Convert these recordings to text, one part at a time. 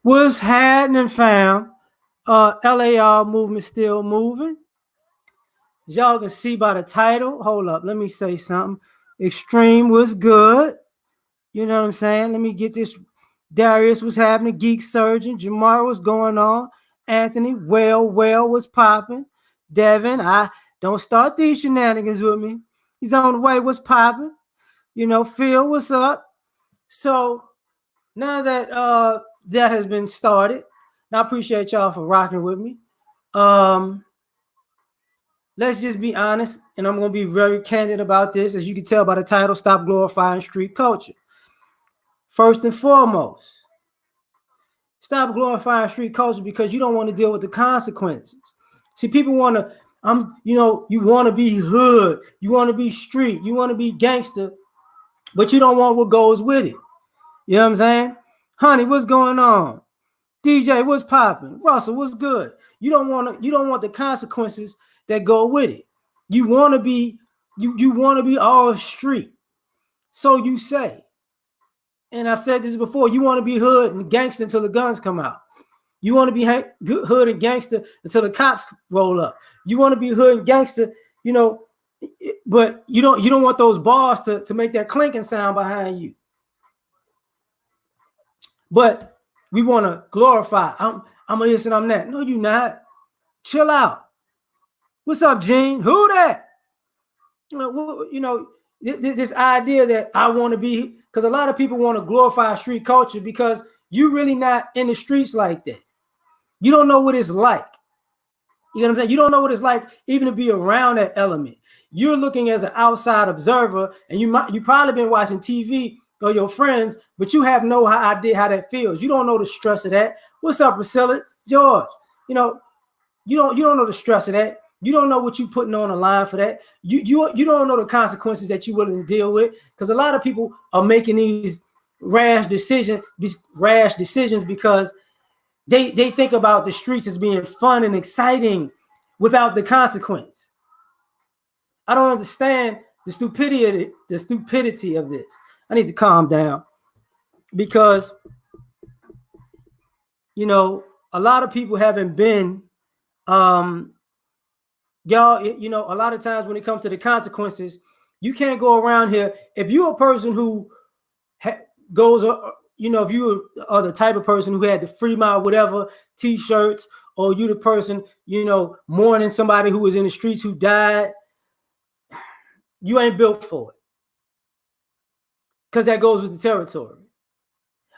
What's happening, fam? L.A.R movement still moving. As y'all can see by the title. Hold up, let me say something. Extreme was good. You know what I'm saying? Let me get this. Darius was happening. Geek Surgeon. Jamar was going on. Anthony, well, was popping. Devin, I don't start these shenanigans with me. He's on the way. What's popping? You know, Phil, what's up? So now that that has been started, I appreciate y'all for rocking with me. Let's just be honest, and I'm going to be very candid about this. As you can tell by the title, Stop Glorifying Street Culture. First and foremost, stop glorifying street culture because you don't want to deal with the consequences. See, people want to, you want to be hood, you want to be street, you want to be gangster, but you don't want what goes with it. You know what I'm saying? Honey, what's going on? DJ, what's popping? Russell, what's good? You don't want the consequences that go with it. You want to be all street. So you say. And I've said this before, you want to be hood and gangster until the guns come out. You want to be hood and gangster until the cops roll up. You want to be hood and gangster, but you don't want those bars to make that clinking sound behind you. But we want to glorify. I'm a this and I'm that. No, you're not. Chill out. What's up, Gene? Who that? This idea that I want to be, because a lot of people want to glorify street culture because you're really not in the streets like that. You don't know what it's like. You know what I'm saying? You don't know what it's like even to be around that element. You're looking as an outside observer, and you probably been watching TV or your friends, but you have no idea how that feels. You don't know the stress of that. What's up, Priscilla? George? You don't know the stress of that. You don't know what you're putting on the line for that. You don't know the consequences that you're willing to deal with, because a lot of people are making these rash decisions because they think about the streets as being fun and exciting without the consequence. I don't understand the stupidity of this. I need to calm down because, a lot of people haven't been, y'all, a lot of times when it comes to the consequences, you can't go around here. If you're a person who goes, if you are the type of person who had the free mile, whatever, t-shirts, or you the person, mourning somebody who was in the streets who died, you ain't built for it. Because that goes with the territory.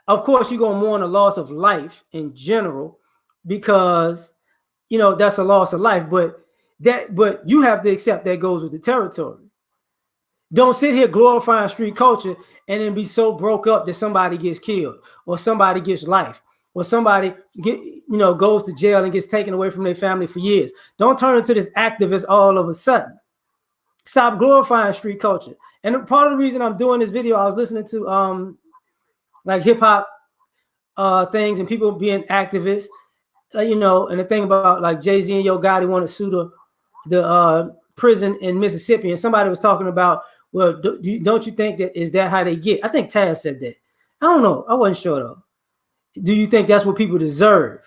Of course, you're going to mourn a loss of life in general because, that's a loss of life. But you have to accept that goes with the territory. Don't sit here glorifying street culture and then be so broke up that somebody gets killed or somebody gets life or somebody goes to jail and gets taken away from their family for years. Don't turn into this activist all of a sudden. Stop glorifying street culture. And part of the reason I'm doing this video, I was listening to like hip hop things and people being activists, and the thing about like Jay-Z and Yo Gotti want to sue the prison in Mississippi, and somebody was talking about, well, don't you think that is that how they get? I think Taz said that. I don't know. I wasn't sure though. Do you think that's what people deserve?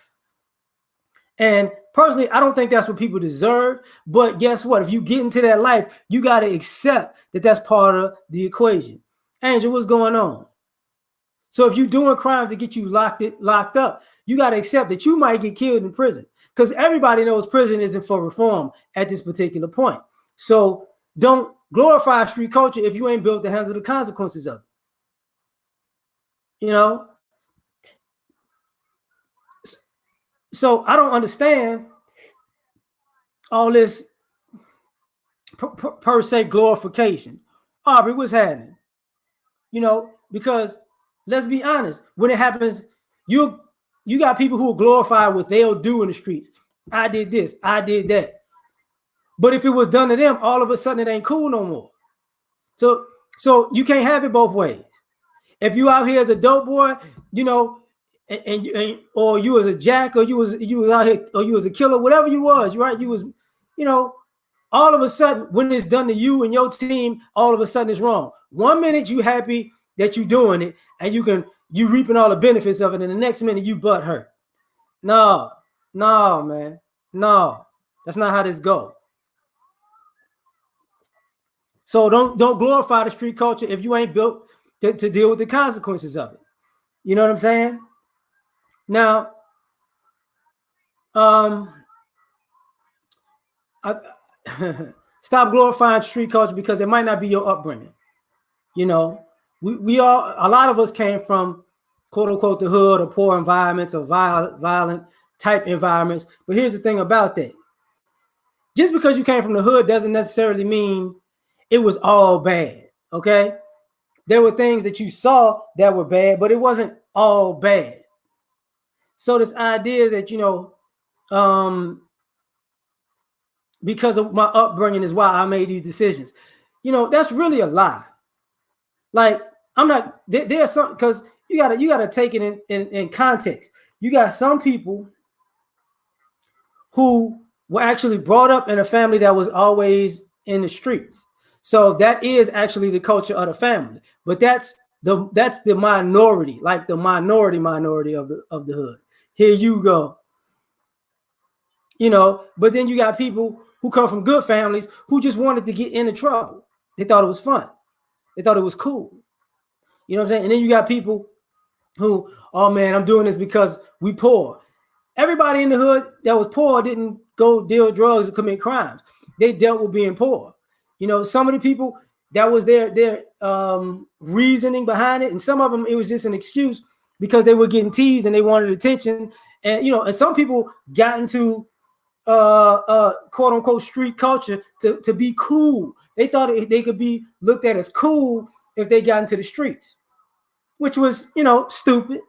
And personally, I don't think that's what people deserve. But guess what? If you get into that life, you got to accept that that's part of the equation. Angel, what's going on? So if you're doing crimes to get you locked up, you got to accept that you might get killed in prison, because everybody knows prison isn't for reform at this particular point. So don't glorify street culture if you ain't built to handle the consequences of it. So I don't understand all this per se glorification. Aubrey, what's happening? Because let's be honest, when it happens, you got people who glorify what they'll do in the streets. I did this, I did that. But if it was done to them, all of a sudden it ain't cool no more. So you can't have it both ways. If you out here as a dope boy, or you was a jack, or you was out here, or you was a killer, whatever you was, right? You was, all of a sudden when it's done to you and your team, all of a sudden it's wrong. 1 minute you happy that you're doing it, and you can you reaping all the benefits of it, and the next minute you butt hurt. No, man. No, that's not how this go. So don't glorify the street culture if you ain't built to deal with the consequences of it. You know what I'm saying? Now, stop glorifying street culture because it might not be your upbringing. You know, we all, a lot of us came from quote unquote the hood or poor environments or violent type environments. But here's the thing about that. Just because you came from the hood doesn't necessarily mean it was all bad. Okay. There were things that you saw that were bad, but it wasn't all bad. So this idea that, you know, because of my upbringing is why I made these decisions, you know, that's really a lie. Like, I'm not, there's some, because you gotta take it in context. You got some people who were actually brought up in a family that was always in the streets. So that is actually the culture of the family. But that's the minority, like the minority of the hood. Here you go. You know, but then you got people who come from good families who just wanted to get into trouble. They thought it was fun. They thought it was cool. You know what I'm saying? And then you got people who, oh man, I'm doing this because we poor. Everybody in the hood that was poor didn't go deal drugs or commit crimes. They dealt with being poor. You know, some of the people, that was their reasoning behind it. And some of them, it was just an excuse because they were getting teased and they wanted attention. And, you know, and some people got into quote unquote street culture to be cool. They thought they could be looked at as cool if they got into the streets, which was, you know, stupid.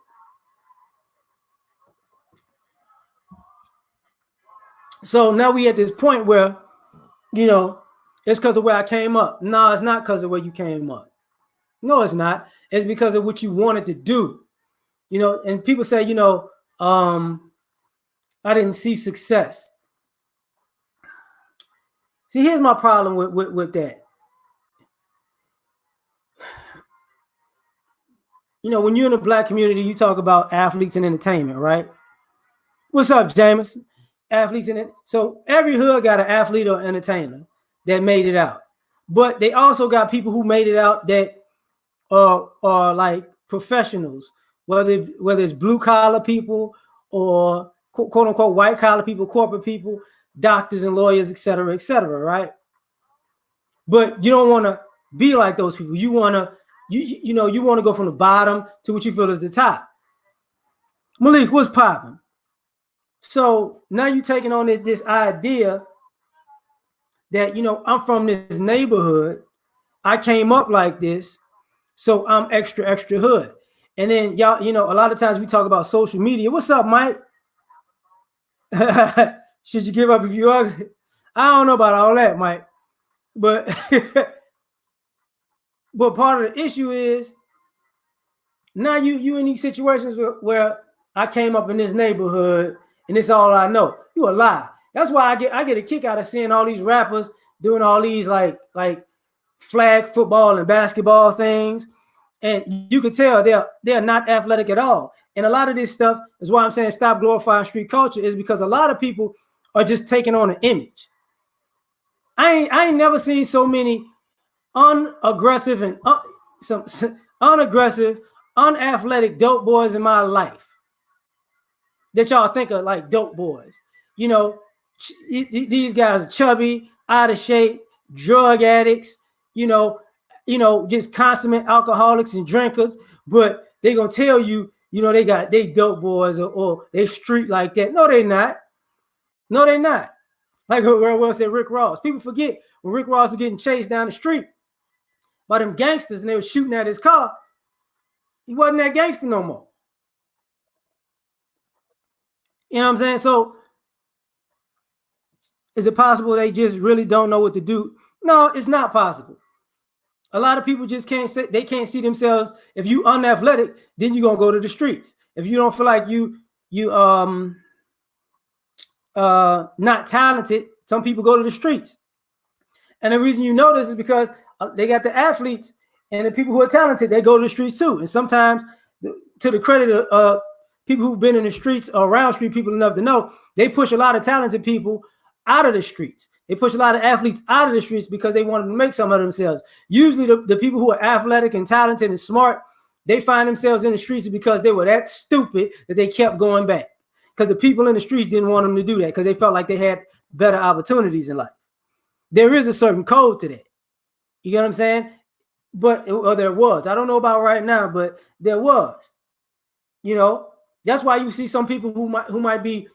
So now we at this point where, you know, it's because of where I came up. No, it's not because of where you came up. No, it's not. It's because of what you wanted to do. You know, and people say, you know, I didn't see success. See, here's my problem with that. You know, when you're in the black community, you talk about athletes and entertainment, right? What's up, Jameson? Athletes in it. So every hood got an athlete or entertainer that made it out. But they also got people who made it out that are like professionals, whether it's blue collar people or quote unquote white collar people, corporate people, doctors and lawyers, et cetera, right? But you don't want to be like those people. You want to, you know, you want to go from the bottom to what you feel is the top. Malik, what's popping? So now you're taking on this idea that, you know, I'm from this neighborhood. I came up like this, so I'm extra hood. And then y'all, you know, a lot of times we talk about social media. What's up, Mike? Should you give up if you ugly? I don't know about all that, Mike. But but part of the issue is now you in these situations where I came up in this neighborhood and it's all I know. You a lie. That's why I get a kick out of seeing all these rappers doing all these like flag football and basketball things. And you can tell they're not athletic at all. And a lot of this stuff is why I'm saying stop glorifying street culture, is because a lot of people are just taking on an image. I ain't never seen so many unaggressive and some unaggressive, unathletic dope boys in my life that y'all think are like dope boys. You know, these guys are chubby, out of shape, drug addicts, you know, just consummate alcoholics and drinkers, but they gonna tell you, you know, they dope boys or they street like that. No, they not. No, they not. Like what said Rick Ross. People forget when Rick Ross was getting chased down the street by them gangsters and they were shooting at his car. He wasn't that gangster no more. You know what I'm saying? So is it possible they just really don't know what to do? No, it's not possible. A lot of people just can't see themselves. If you unathletic, then you're gonna go to the streets. If you don't feel like you not talented, some people go to the streets. And the reason you know this is because they got the athletes and the people who are talented, they go to the streets too. And sometimes to the credit of people who've been in the streets or around street people enough to know, they push a lot of talented people out of the streets. They push a lot of athletes out of the streets because they want to make some of themselves. Usually the people who are athletic and talented and smart, they find themselves in the streets because they were that stupid that they kept going back. Because the people in the streets didn't want them to do that because they felt like they had better opportunities in life. There is a certain code to that. You get what I'm saying? But there was. I don't know about right now, but there was. You know, that's why you see some people who might be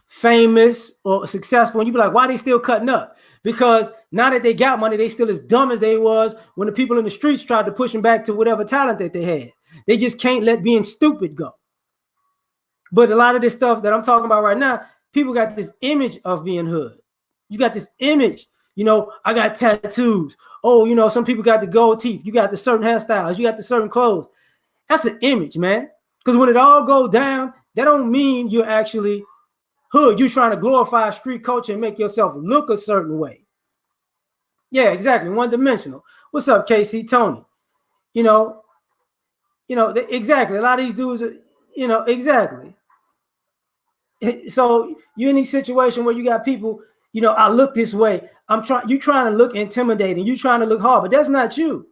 famous or successful, and you be like, why are they still cutting up? Because now that they got money, they still as dumb as they was when the people in the streets tried to push them back to whatever talent that they had. They just can't let being stupid go. But a lot of this stuff that I'm talking about right now, people got this image of being hood. You got this image, you know, I got tattoos. Oh, you know, some people got the gold teeth. You got the certain hairstyles. You got the certain clothes. That's an image, man. Because when it all goes down, that don't mean you're actually hood. You're trying to glorify street culture and make yourself look a certain way. Yeah, exactly. One dimensional. What's up, KC? Tony? You know, exactly. A lot of these dudes are, you know, exactly. So you're in these situations where you got people, you know, I look this way. You're trying to look intimidating. You're trying to look hard, but that's not you.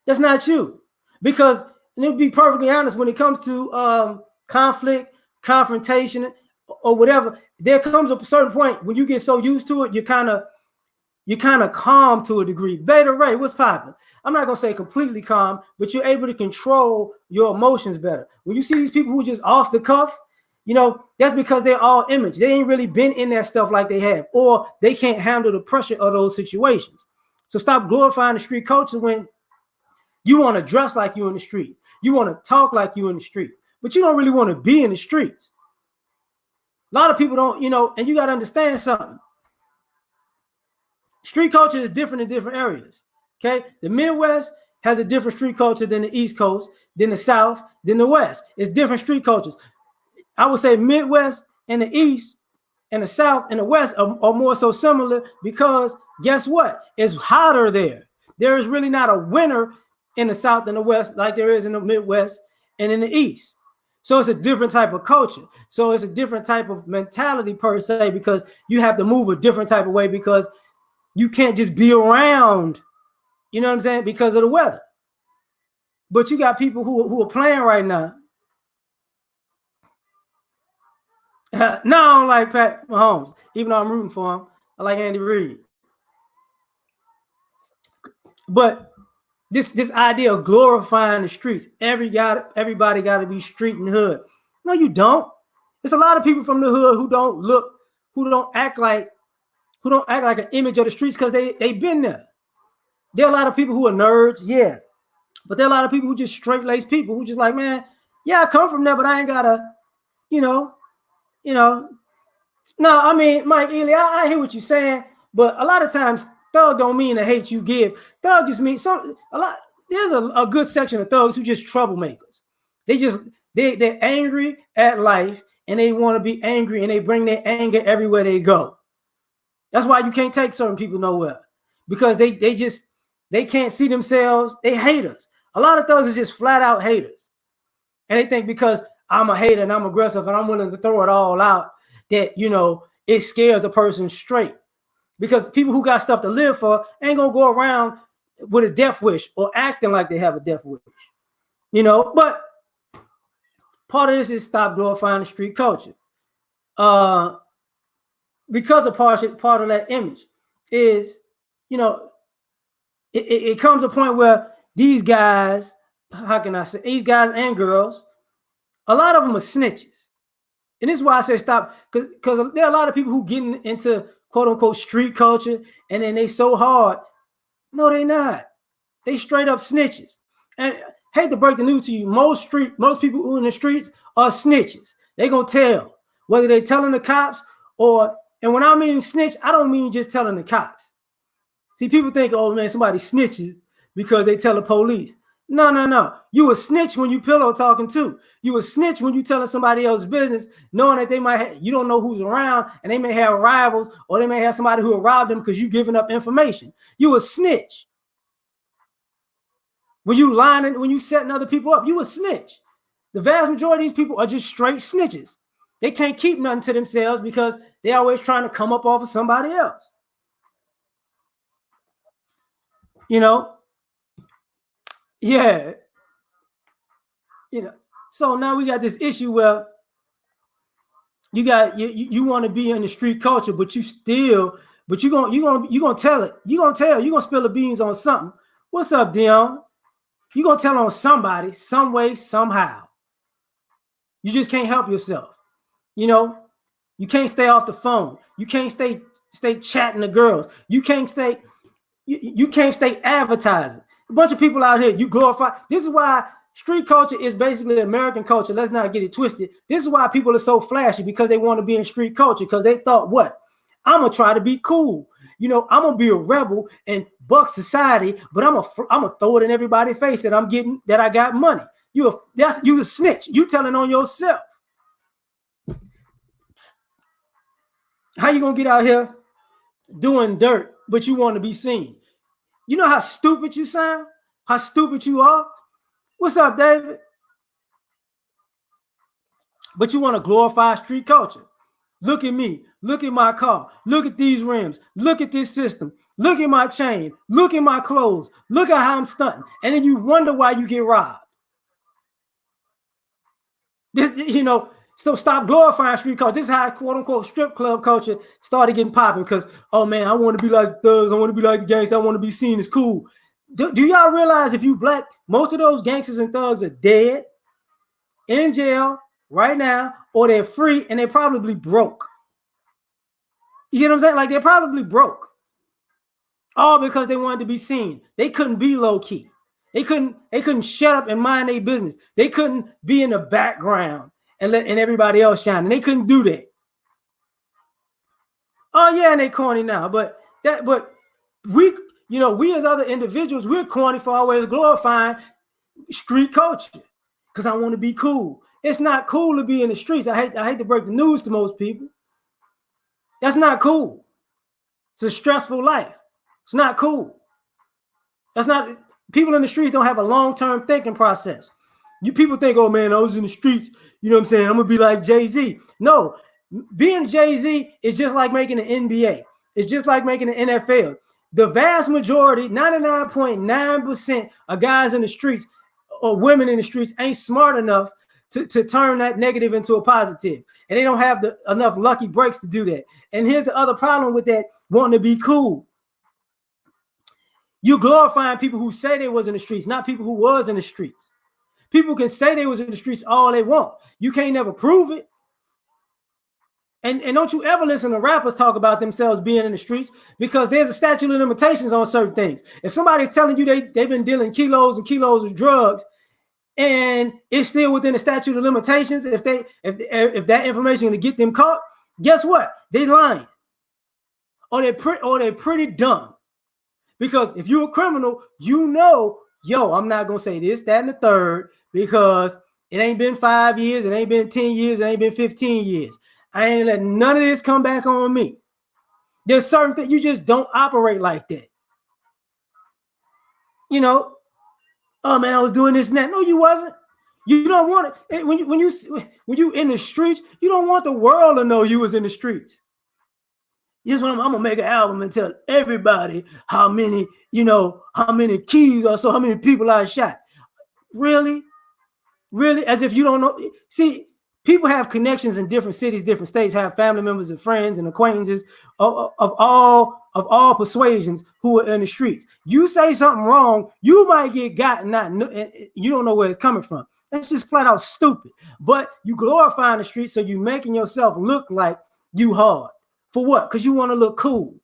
That's not you. Because, and to be perfectly honest, when it comes to conflict, confrontation, or whatever, there comes a certain point when you get so used to it, you're kind of calm to a degree. Beta Ray, what's popping? I'm not gonna say completely calm, but you're able to control your emotions better. When you see these people who are just off the cuff, you know, that's because they're all image. They ain't really been in that stuff like they have, or they can't handle the pressure of those situations. So stop glorifying the street culture when you want to dress like you in the street. You want to talk like you in the street, but you don't really want to be in the streets. A lot of people don't, you know, and you got to understand something. Street culture is different in different areas. Okay. The Midwest has a different street culture than the East Coast, than the South, than the West. It's different street cultures. I would say Midwest and the East and the South and the West are more so similar because guess what? It's hotter there. There is really not a winter in the South and the West like there is in the Midwest and in the East. So it's a different type of culture. So it's a different type of mentality per se, because you have to move a different type of way because you can't just be around, you know what I'm saying, because of the weather. But you got people who are playing right now. No, I don't like Pat Mahomes, even though I'm rooting for him. I like Andy Reid. But this idea of glorifying the streets, everybody got to be street and hood. No, you don't. There's a lot of people from the hood who don't act like an image of the streets because they've been there. There are a lot of people who are nerds, yeah. But there are a lot of people who just straight-laced people who just like, man, yeah, I come from there, but I ain't gotta, you know. No, I mean, Mike Ely, I hear what you're saying, but a lot of times thug don't mean the hate you give. Thug just means there's a good section of thugs who just troublemakers. They're angry at life and they want to be angry and they bring their anger everywhere they go. That's why you can't take certain people nowhere, because they can't see themselves. They haters. A lot of thugs are just flat out haters. And they think because I'm a hater and I'm aggressive and I'm willing to throw it all out, that, you know, it scares a person straight. Because people who got stuff to live for ain't gonna go around with a death wish or acting like they have a death wish. You know, but part of this is stop glorifying the street culture. Because a part of that image is, you know, it comes a point where these guys, how can I say, these guys and girls, a lot of them are snitches. And this is why I say stop, because there are a lot of people who get into quote unquote street culture and then they so hard. No, they not. They straight up snitches. And I hate to break the news to you, most people who in the streets are snitches. They gonna tell, whether they telling the cops or, and when I mean snitch, I don't mean just telling the cops. See, people think, oh man, somebody snitches because they tell the police. No. You a snitch when you pillow talking too. You a snitch when you telling somebody else's business, knowing that they might you don't know who's around and they may have rivals or they may have somebody who will rob them because you giving up information. You a snitch. When you lying, when you setting other people up, you a snitch. The vast majority of these people are just straight snitches. They can't keep nothing to themselves because they're always trying to come up off of somebody else. You know? Yeah. You know. So now we got this issue where you want to be in the street culture, but you're gonna tell it. You're gonna spill the beans on something. What's up, Dion? You're gonna tell on somebody, some way, somehow. You just can't help yourself. You know, you can't stay off the phone. You can't stay chatting to girls. You can't stay advertising. A bunch of people out here, you glorify. This is why street culture is basically American culture. Let's not get it twisted. This is why people are so flashy, because they want to be in street culture, because they thought, what? I'm gonna try to be cool. You know, I'm gonna be a rebel and buck society, but I'm gonna throw it in everybody's face that I got money. You a snitch. You telling on yourself. How you gonna get out here doing dirt, but you want to be seen? You know how stupid you sound? How stupid you are? What's up, David? But you want to glorify street culture. Look at me. Look at my car. Look at these rims. Look at this system. Look at my chain. Look at my clothes. Look at how I'm stunting. And then you wonder why you get robbed. So stop glorifying street culture. This is how, quote unquote, strip club culture started getting popping, because, oh man, I want to be like thugs. I want to be like the gangsters. I want to be seen as cool. Do y'all realize if you black, most of those gangsters and thugs are dead, in jail right now, or they're free and they're probably broke. You get what I'm saying? Like, they're probably broke. All because they wanted to be seen. They couldn't be low key. They couldn't shut up and mind their business. They couldn't be in the background and let everybody else shine. And they couldn't do that. Oh yeah, and they corny now, but we as other individuals, we're corny for always glorifying street culture, because I want to be cool. It's not cool to be in the streets. I hate to break the news to most people. That's not cool. It's a stressful life. It's not cool. That's not, people in the streets don't have a long-term thinking process. You people think, oh man, I was in the streets, you know what I'm saying, I'm gonna be like Jay-Z. No, being Jay-Z is just like making the NBA. It's just like making the NFL. The vast majority, 99.9% of guys in the streets or women in the streets ain't smart enough to turn that negative into a positive. And they don't have enough lucky breaks to do that. And here's the other problem with that, wanting to be cool. You glorifying people who say they was in the streets, not people who was in the streets. People can say they was in the streets all they want. You can't never prove it. And don't you ever listen to rappers talk about themselves being in the streets, because there's a statute of limitations on certain things. If somebody's telling you they've been dealing kilos and kilos of drugs, and it's still within the statute of limitations, if that information is going to get them caught, guess what? They lying, or they're pretty dumb. Because if you're a criminal, I'm not gonna say this, that, and the third, because it ain't been 5 years, it ain't been 10 years, it ain't been 15 years. I ain't letting none of this come back on me. There's certain things you just don't operate like that. Oh man, I was doing this and that. No, you wasn't. You don't want it. When you in the streets, you don't want the world to know you was in the streets. Just when I'm gonna make an album and tell everybody how many keys or so, how many people I shot. Really? As if you don't know. See, people have connections in different cities, different states, have family members and friends and acquaintances of all persuasions who are in the streets. You say something wrong, you might get got and you don't know where it's coming from. That's just flat out stupid. But you glorifying the streets, so you making yourself look like you hard. For what? Because you want to look cool.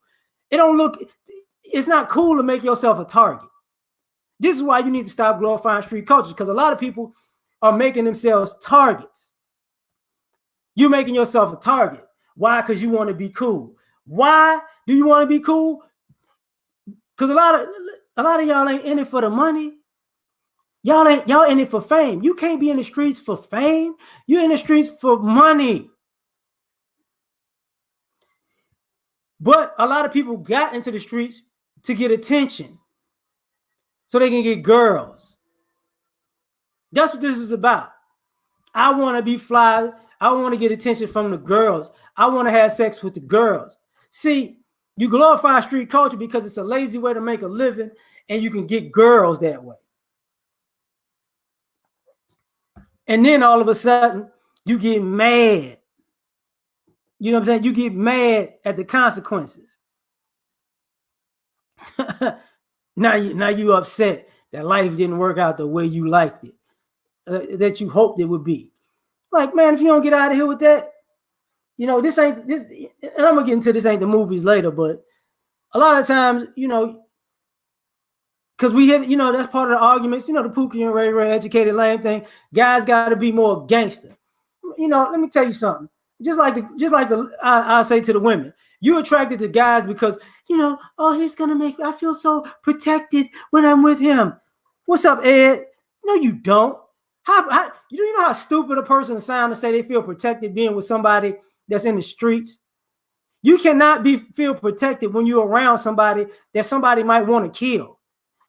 It's not cool to make yourself a target. This is why you need to stop glorifying street culture, because a lot of people are making themselves targets. You're making yourself a target. Why? Because you want to be cool. Why do you want to be cool? Because a lot of y'all ain't in it for the money. Y'all in it for fame. You can't be in the streets for fame. You're in the streets for money. But a lot of people got into the streets to get attention. so they can get girls. That's what this is about. I want to be fly. I want to get attention from the girls. I want to have sex with the girls. See, you glorify street culture because it's a lazy way to make a living, and you can get girls that way. And then all of a sudden, you get mad. You know what I'm saying? You get mad at the consequences. now you upset that life didn't work out the way you liked it, that you hoped it would be. Like, man, if you don't get out of here with that, you know, this ain't this. And I'm gonna get into this ain't the movies later, but a lot of times, you know, because we had, you know, that's part of the arguments, you know, the Pookie and Ray Ray educated lame thing. Guys got to be more gangster. You know, let me tell you something. I say to the women, you're attracted to guys because, you know, oh, he's gonna make me, I feel so protected when I'm with him. What's up, Ed? No, you don't. How you know how stupid a person sounds to say they feel protected being with somebody that's in the streets? You cannot feel protected when you're around somebody that somebody might want to kill.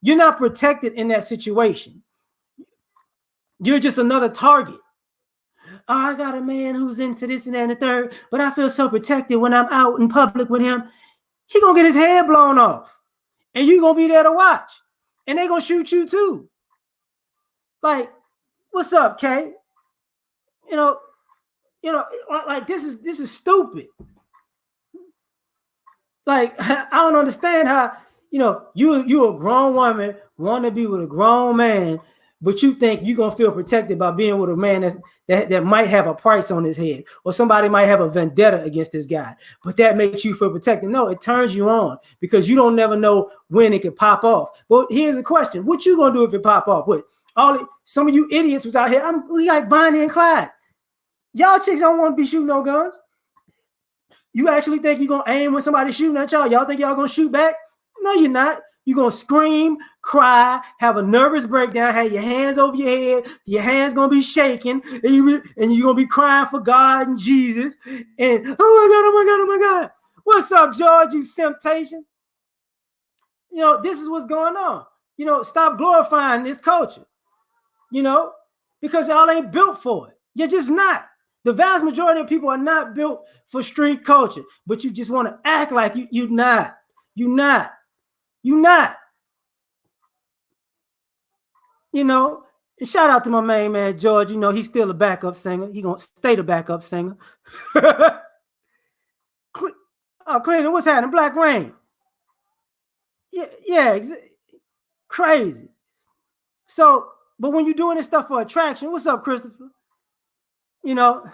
You're not protected in that situation. You're just another target. Oh, I got a man who's into this and that and the third, but I feel so protected when I'm out in public with him. He gonna get his head blown off, and you gonna be there to watch, and they gonna shoot you too. Like, what's up, Kay? You know, like this is stupid. Like, I don't understand how, you know, you a grown woman want to be with a grown man, but you think you're gonna feel protected by being with a man that might have a price on his head, or somebody might have a vendetta against this guy, but that makes you feel protected. No, it turns you on because you don't never know when it could pop off. But here's the question: what you gonna do if it pop off? What some of you idiots was out here? We like Bonnie and Clyde. Y'all chicks don't want to be shooting no guns. You actually think you're gonna aim when somebody's shooting at y'all? Y'all think y'all gonna shoot back? No, you're not. You're gonna scream, cry, have a nervous breakdown, have your hands over your head, your hands gonna be shaking, and you're gonna be crying for God and Jesus. And oh my God, oh my God, oh my God. What's up, George? You temptation? You know, this is what's going on. You know, stop glorifying this culture, you know, because y'all ain't built for it. You're just not. The vast majority of people are not built for street culture, but you just want to act like you're not. You're not. You're not. You know, and shout out to my main man, George. You know, he's still a backup singer. He's going to stay the backup singer. Cleveland, what's happening? Black Rain. Yeah, crazy. So, but when you're doing this stuff for attraction, what's up, Christopher? You know,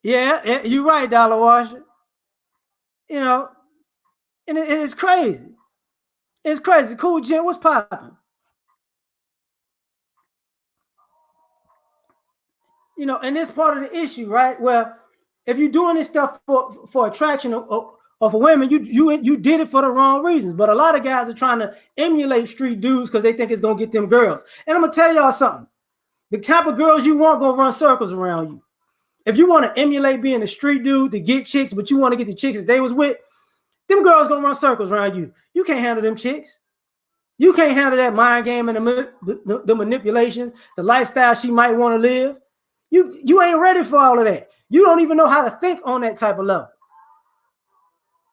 yeah, you're right, Dollar Washer. You know, and it's crazy. It's crazy. Cool, Jim, what's popping? You know, and this part of the issue, right? Well, if you're doing this stuff for attraction or for women, you did it for the wrong reasons. But a lot of guys are trying to emulate street dudes because they think it's gonna get them girls. And I'm gonna tell y'all something: the type of girls you want gonna run circles around you. If you want to emulate being a street dude to get chicks, but you want to get the chicks that they was with, them girls gonna run circles around you. You can't handle them chicks. You can't handle that mind game and the manipulation, the lifestyle she might want to live. You ain't ready for all of that. You don't even know how to think on that type of level.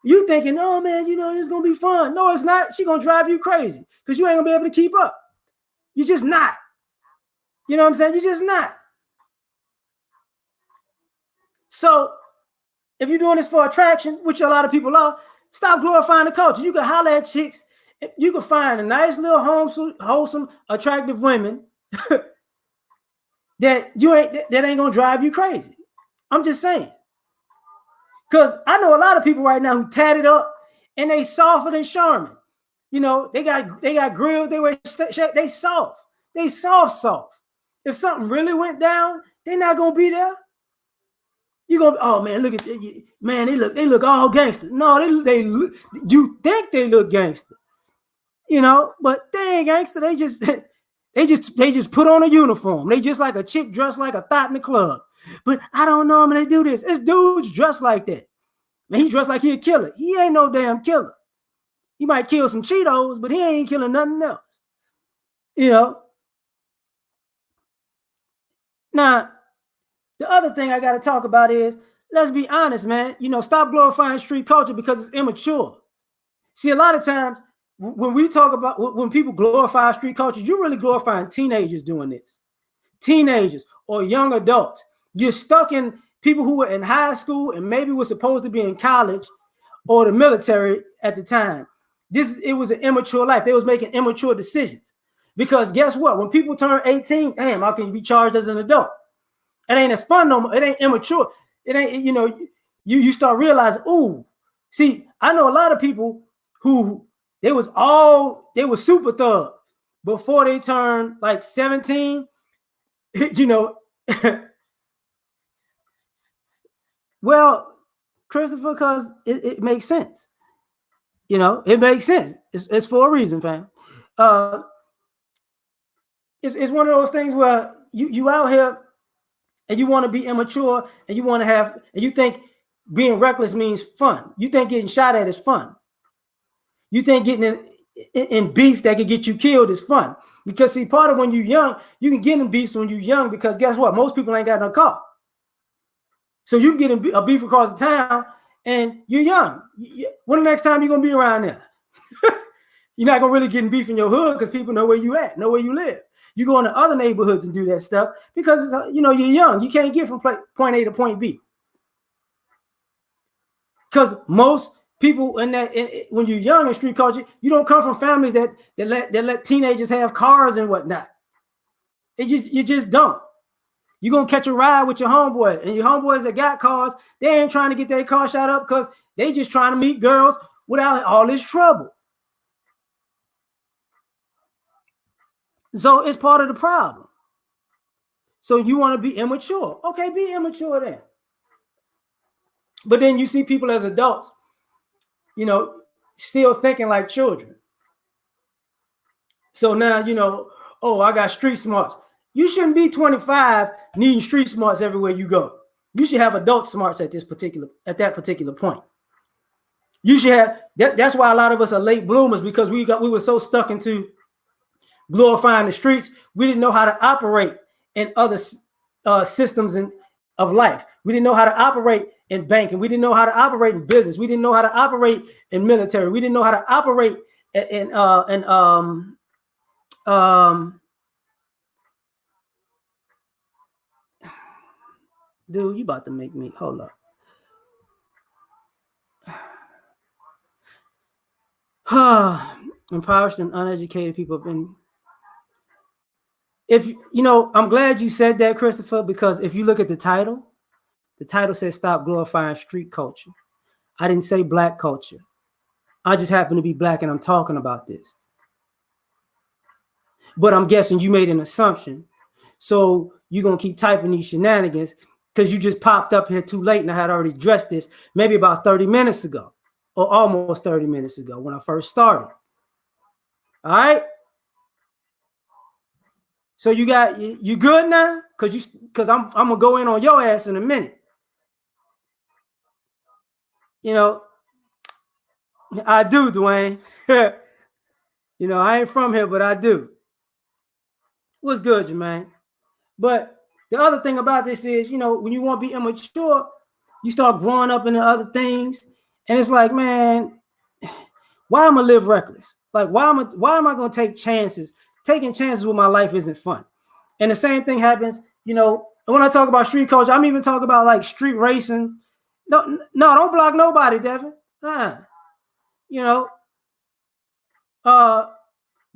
You thinking, oh man, you know, it's gonna be fun. No, it's not. She gonna drive you crazy because you ain't gonna be able to keep up. You're just not. You know what I'm saying? You're just not. So if you're doing this for attraction, which a lot of people are, stop glorifying the culture. You can holler at chicks. You can find a nice little wholesome, attractive women that ain't gonna drive you crazy. I'm just saying. Because I know a lot of people right now who tatted up and they softer than Charmin. You know, they got grills, they soft. They soft. If something really went down, they're not gonna be there. You gonna, oh man, look at man, they look all gangster. No, you think they look gangster, you know, but they ain't gangster. They just put on a uniform. They just like a chick dressed like a thought in the club. But I don't know them, they do this. This dude's dressed like that. Man, he dressed like he a killer. He ain't no damn killer. He might kill some Cheetos, but he ain't killing nothing else. You know. Now, the other thing I got to talk about is, let's be honest, man. Stop glorifying street culture because it's immature. See, a lot of times when we talk about when people glorify street culture, you're really glorifying teenagers doing this. Teenagers or young adults. You're stuck in people who were in high school and maybe were supposed to be in college or the military at the time. It was an immature life. They was making immature decisions. Because guess what? When people turn 18, damn, how can you be charged as an adult? It ain't as fun no more. It ain't immature. It ain't, you start realizing, ooh, see, I know a lot of people who they were super thug before they turned like 17. Well, Christopher, because it makes sense. It makes sense. It's for a reason, fam. It's one of those things where you out here and you want to be immature and you want to have, and you think being reckless means fun. You think getting shot at is fun. You think getting in beef that could get you killed is fun. Because see, part of when you're young, you can get in beefs when you're young because guess what? Most people ain't got no car. So you can get in a beef across the town and you're young. When the next time you're going to be around there? You're not going to really get in beef in your hood because people know where you at, know where you live. You go into other neighborhoods and do that stuff because, you're young. You can't get from point A to point B. Because most people when you're young in street culture, you don't come from families that let teenagers have cars and whatnot. You just don't. You're going to catch a ride with your homeboy, and your homeboys that got cars, they ain't trying to get their car shot up because they just trying to meet girls without all this trouble. So it's part of the problem. So you want to be immature. Okay, be immature then. But then you see people as adults, still thinking like children. So now, oh, I got street smarts. You shouldn't be 25 needing street smarts everywhere you go. You should have adult smarts at that particular point. You should have that's why a lot of us are late bloomers, because we were so stuck into glorifying the streets, we didn't know how to operate in other systems of life. We didn't know how to operate in banking. We didn't know how to operate in business. We didn't know how to operate in military. We didn't know how to operate in dude, you about to make me hold up. Impoverished and uneducated people have been. I'm glad you said that, Christopher, because if you look at the title says stop glorifying street culture. I didn't say black culture. I just happen to be black and I'm talking about this. But I'm guessing you made an assumption. So you're going to keep typing these shenanigans because you just popped up here too late and I had already addressed this maybe about 30 minutes ago or almost 30 minutes ago when I first started. All right. So you good now? Because I'm gonna go in on your ass in a minute. I do, Dwayne. I ain't from here, but I do. What's good, Jermaine? But the other thing about this is, when you want to be immature, you start growing up into other things, and it's like, man, why am I live reckless? Like, why am I going to take chances? Taking chances with my life isn't fun. And the same thing happens, and when I talk about street culture, I'm even talking about like street racing. No, don't block nobody, Devin.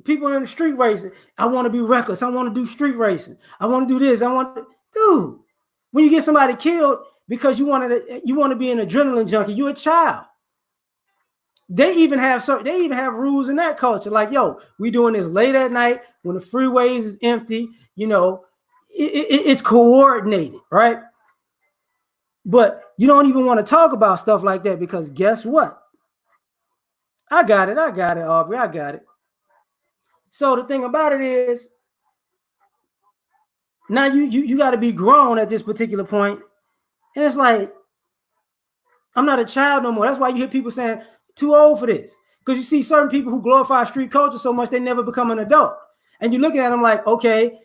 People in the street racing. I want to be reckless. I want to do street racing. I want to do this. Dude, when you get somebody killed because you want to be an adrenaline junkie, you're a child. They even have rules in that culture. Like, yo, we doing this late at night when the freeways is empty. It's coordinated, right? But you don't even want to talk about stuff like that because guess what? I got it, Aubrey. I got it. So the thing about it is, now you got to be grown at this particular point, and it's like, I'm not a child no more. That's why you hear people saying too old for this, Because you see certain people who glorify street culture so much they never become an adult. And you look at them like, okay,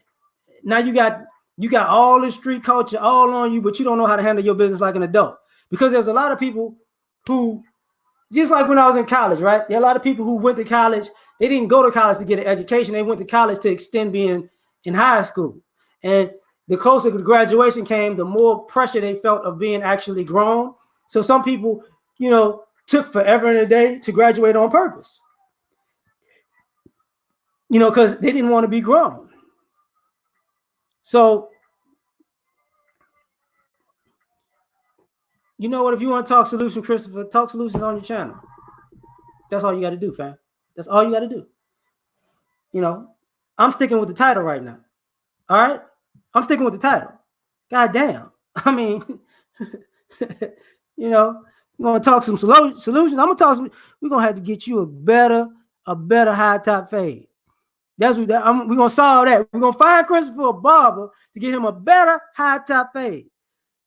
now you got all this street culture all on you, but you don't know how to handle your business like an adult. Because there's a lot of people who, just like when I was in college, right? There are a lot of people who went to college. They didn't go to college to get an education. They went to college to extend being in high school. And the closer the graduation came, the more pressure they felt of being actually grown. So some people, took forever and a day to graduate on purpose, because they didn't want to be grown. So, you know what? If you want to talk solutions, Christopher, talk solutions on your channel. That's all you got to do, fam. That's all you got to do. I'm sticking with the title right now. All right? I'm sticking with the title. God damn. I mean, you want to talk some solutions? I'm going to talk some. We're going to have to get you a better high top fade. That's what we're going to solve that. We're going to find Christopher a barber to get him a better high top fade.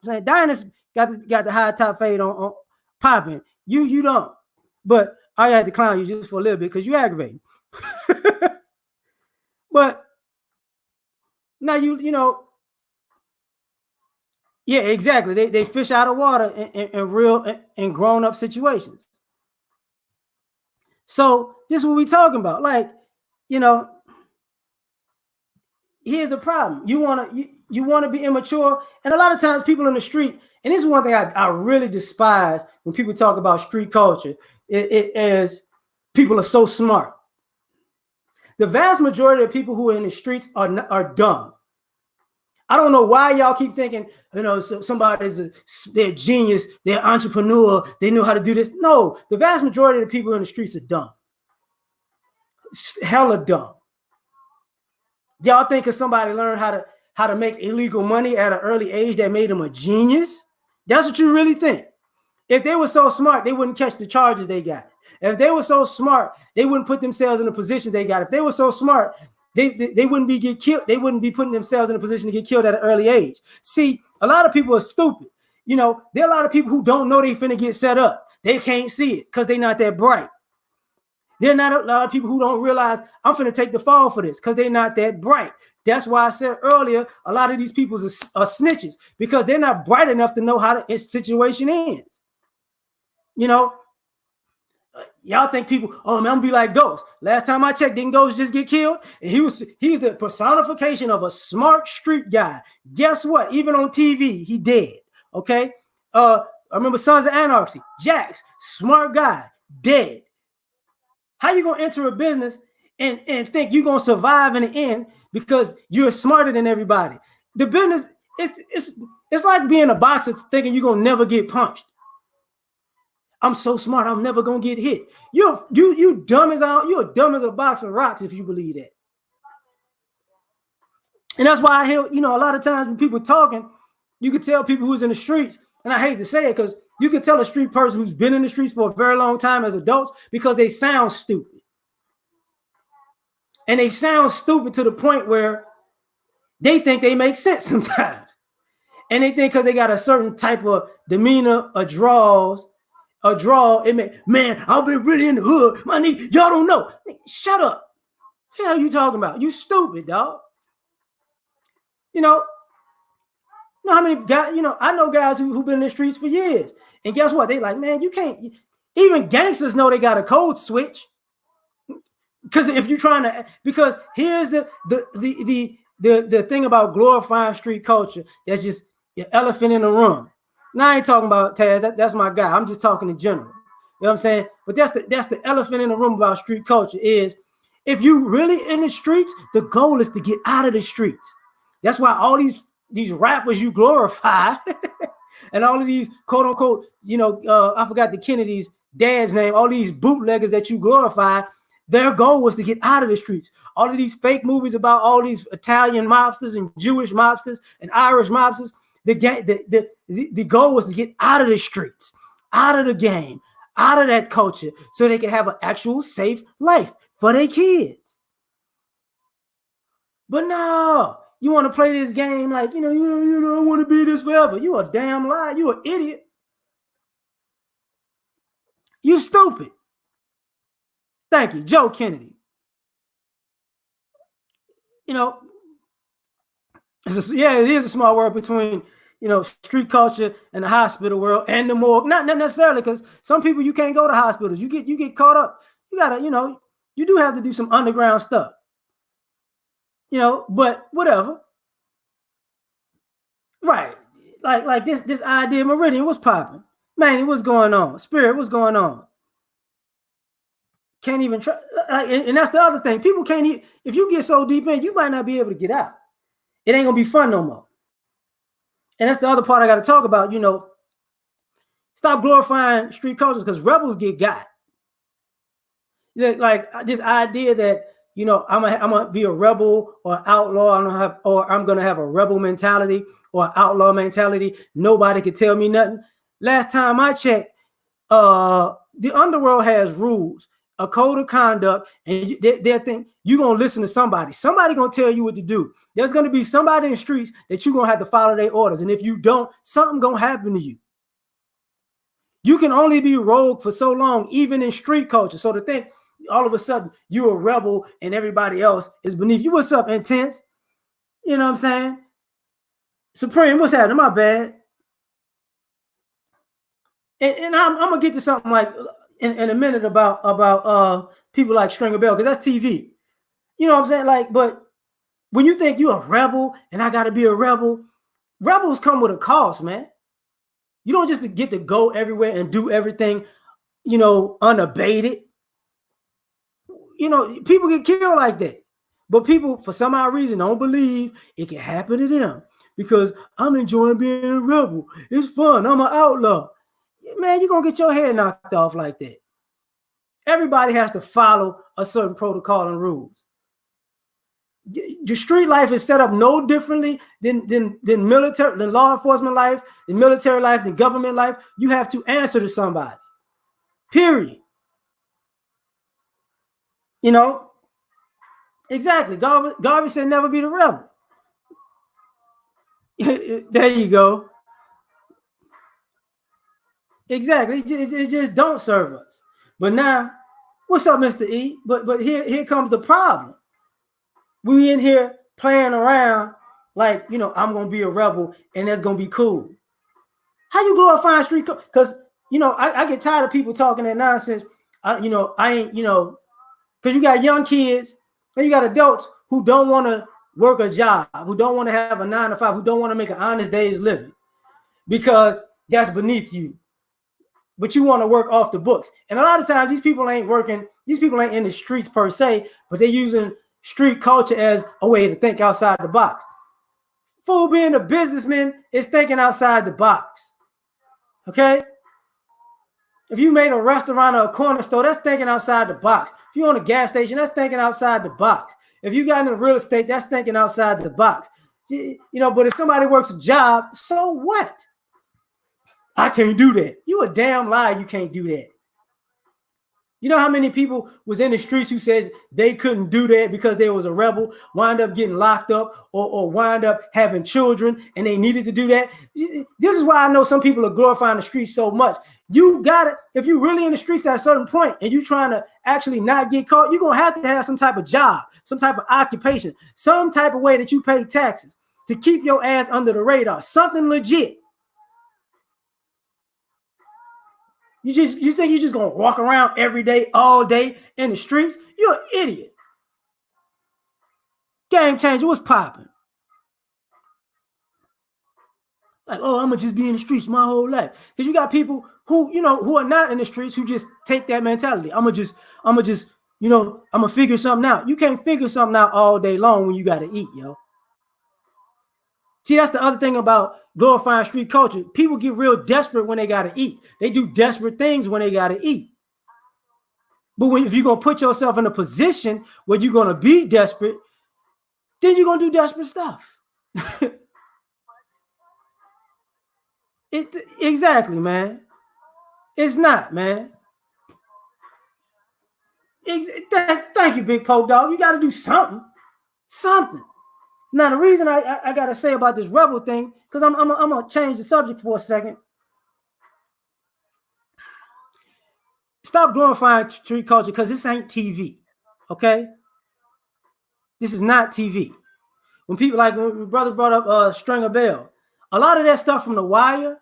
I'm saying Dinus got the high top fade on popping. You don't. But I had to clown you just for a little bit because you aggravating. But now yeah, exactly. They fish out of water in real and grown up situations. So this is what we talking about. Like, here's the problem. You want to be immature, and a lot of times people in the street, and this is one thing I really despise when people talk about street culture. It is people are so smart. The vast majority of people who are in the streets are dumb. I don't know why y'all keep thinking, they're genius, they're entrepreneur, they know how to do this. No, the vast majority of the people in the streets are dumb. Hella dumb. Y'all think if somebody learned how to make illegal money at an early age that made them a genius? That's what you really think. If they were so smart, they wouldn't catch the charges they got. If they were so smart, they wouldn't put themselves in the position they got. If they were so smart, they wouldn't be get killed. They wouldn't be putting themselves in a position to get killed at an early age. See, a lot of people are stupid. There are a lot of people who don't know they finna get set up. They can't see it because they're not that bright. There are not a lot of people who don't realize I'm finna take the fall for this because they're not that bright. That's why I said earlier, a lot of these people are snitches because they're not bright enough to know how the situation ends. Y'all think people, oh man, I'm gonna be like Ghost. Last time I checked, didn't Ghost just get killed? And he's the personification of a smart street guy. Guess what? Even on TV, he dead. Okay. I remember Sons of Anarchy. Jax, smart guy, dead. How you gonna enter a business and think you're gonna survive in the end because you're smarter than everybody? The business, it's like being a boxer thinking you're gonna never get punched. I'm so smart, I'm never gonna get hit. You dumb as you're dumb as a box of rocks if you believe that. And that's why I hear, a lot of times when people talking, you can tell people who's in the streets, and I hate to say it because you can tell a street person who's been in the streets for a very long time as adults because they sound stupid. And they sound stupid to the point where they think they make sense sometimes. And they think because they got a certain type of demeanor or draw, man, I've been really in the hood. My nigga, y'all don't know. Shut up. What the hell are you talking about? You stupid, dog. How many guys, I know guys who've been in the streets for years. And guess what? They like, man, you can't, even gangsters know they got a code switch. Because if you're trying to, because here's the thing about glorifying street culture, that's just an elephant in the room. Now I ain't talking about Taz, that's my guy. I'm just talking in general. You know what I'm saying? But that's the elephant in the room about street culture is if you really in the streets, the goal is to get out of the streets. That's why all these rappers you glorify and all of these quote unquote, I forgot the Kennedy's dad's name, all these bootleggers that you glorify, their goal was to get out of the streets. All of these fake movies about all these Italian mobsters and Jewish mobsters and Irish mobsters, the goal was to get out of the streets, out of the game, out of that culture, so they can have an actual safe life for their kids. But no, you want to play this game like, I want to be this forever. You a damn lie. You an idiot. You stupid. Thank you, Joe Kennedy. You know, yeah, it is a small world between street culture and the hospital world and the morgue. Not necessarily, because some people you can't go to hospitals. You get caught up. You gotta you do have to do some underground stuff. But whatever. Right. Like this idea Meridian was popping. Man, what's going on? Spirit, what's going on? Can't even try. And that's the other thing. People can't even, if you get so deep in, you might not be able to get out. It ain't gonna be fun no more. And that's the other part I got to talk about. Stop glorifying street cultures, because rebels get got. Like this idea that I'm gonna be a rebel or outlaw. I'm gonna have a rebel mentality or outlaw mentality. Nobody can tell me nothing. Last time I checked, the underworld has rules, a code of conduct, and they think you're gonna listen to somebody. Somebody gonna tell you what to do. There's gonna be somebody in the streets that you're gonna have to follow their orders, and if you don't, something gonna happen to you. You can only be rogue for so long, even in street culture. So to think all of a sudden you're a rebel and everybody else is beneath you. What's up, Intense? You know what I'm saying? Supreme, what's happening? My bad. And I'm gonna get to something like in a minute about people like Stringer Bell, because that's TV. You know what I'm saying? Like, but when you think you're a rebel and I gotta be a rebel, rebels come with a cost, man. You don't just get to go everywhere and do everything, unabated. People get killed like that. But people, for some odd reason, don't believe it can happen to them because I'm enjoying being a rebel. It's fun. I'm an outlaw. Man, you're going to get your head knocked off like that. Everybody has to follow a certain protocol and rules. The street life is set up no differently than military, than law enforcement life, than military life, than government life. You have to answer to somebody. Period. Exactly. Garvey said never be the rebel. There you go. Exactly. It just don't serve us. But now, what's up, Mr. E? But here comes the problem. We in here playing around like, I'm going to be a rebel and that's going to be cool. How you glorifying street? Because, I get tired of people talking that nonsense. I ain't, because you got young kids and you got adults who don't want to work a job, who don't want to have a 9 to 5, who don't want to make an honest day's living because that's beneath you. But you want to work off the books. And a lot of times these people ain't working, these people ain't in the streets per se, but they're using street culture as a way to think outside the box. Fool being a businessman is thinking outside the box. Okay? If you made a restaurant or a corner store, that's thinking outside the box. If you own a gas station, that's thinking outside the box. If you got into real estate, that's thinking outside the box. But if somebody works a job, so what? I can't do that. You a damn lie. You can't do that. You know how many people was in the streets who said they couldn't do that because they was a rebel, wind up getting locked up or wind up having children and they needed to do that? This is why I know some people are glorifying the streets so much. You got it. If you're really in the streets at a certain point and you're trying to actually not get caught, you're going to have some type of job, some type of occupation, some type of way that you pay taxes to keep your ass under the radar, something legit. You think you're just gonna walk around every day, all day in the streets? You're an idiot. Game changer, what's popping? Like, I'm gonna just be in the streets my whole life. Because you got people who are not in the streets who just take that mentality. I'm gonna figure something out. You can't figure something out all day long when you gotta eat, yo. See, that's the other thing about glorifying street culture. People get real desperate when they gotta eat. They do desperate things when they gotta eat. But if you're going to put yourself in a position where you're going to be desperate, then you're going to do desperate stuff. Exactly, man. It's not, man. Thank you, Big Poke Dog. You got to do something. Something. Now, the reason I got to say about this rebel thing, because I'm going to change the subject for a second. Stop glorifying street culture because this ain't TV. Okay? This is not TV. When people like when my brother brought up Stringer Bell, a lot of that stuff from The Wire,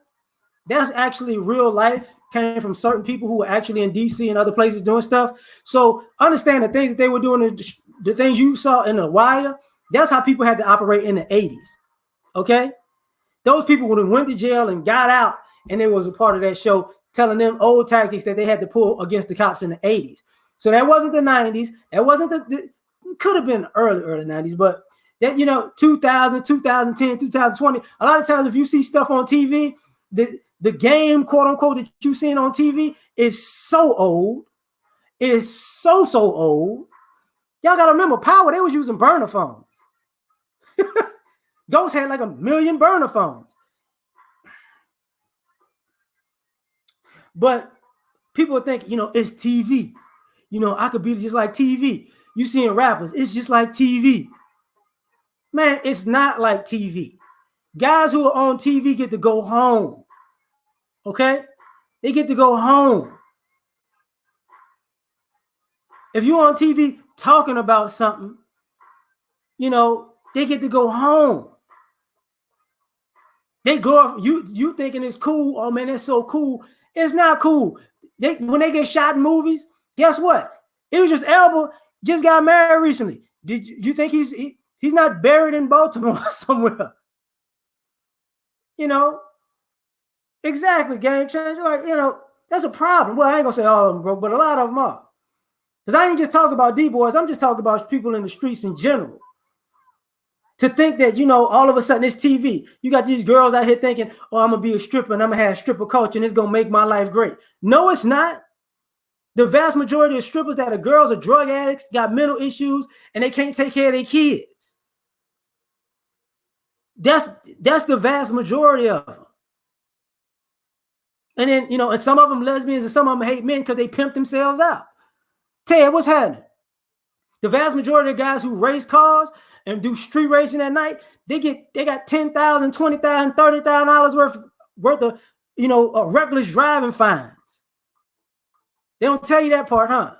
that's actually real life, came from certain people who were actually in DC and other places doing stuff. So understand the things that they were doing, the things you saw in The Wire, that's how people had to operate in the 80s. Okay? Those people would have went to jail and got out, and they was a part of that show telling them old tactics that they had to pull against the cops in the 80s. So that wasn't the 90s. That wasn't could have been early 90s, but that, 2000, 2010, 2020. A lot of times if you see stuff on TV, the game, quote unquote, that you seen on TV is so old. It's so old. Y'all got to remember, Power, they was using burner phones. Ghost had like 1 million burner phones. But people think, it's TV. I could be just like TV. You seeing rappers, it's just like TV. Man, it's not like TV. Guys who are on TV get to go home. Okay? They get to go home. If you're on TV talking about something, they get to go home. They glorify you thinking it's cool. Oh man, that's so cool. It's not cool. When they get shot in movies, guess what? It was just Elba just got married recently. Did you think he's not buried in Baltimore somewhere? Exactly, game changer. Like, that's a problem. Well, I ain't gonna say all of them, bro, but a lot of them are. Because I ain't just talking about D-boys, I'm just talking about people in the streets in general. To think that, all of a sudden it's TV. You got these girls out here thinking, oh, I'm going to be a stripper and I'm going to have stripper culture and it's going to make my life great. No, it's not. The vast majority of strippers that are girls are drug addicts, got mental issues, and they can't take care of their kids. That's the vast majority of them. And then, and some of them lesbians and some of them hate men because they pimp themselves out. Ted, what's happening? The vast majority of guys who race cars and do street racing at night, they got $10,000, $20,000, $30,000 worth of reckless driving fines. They don't tell you that part, huh?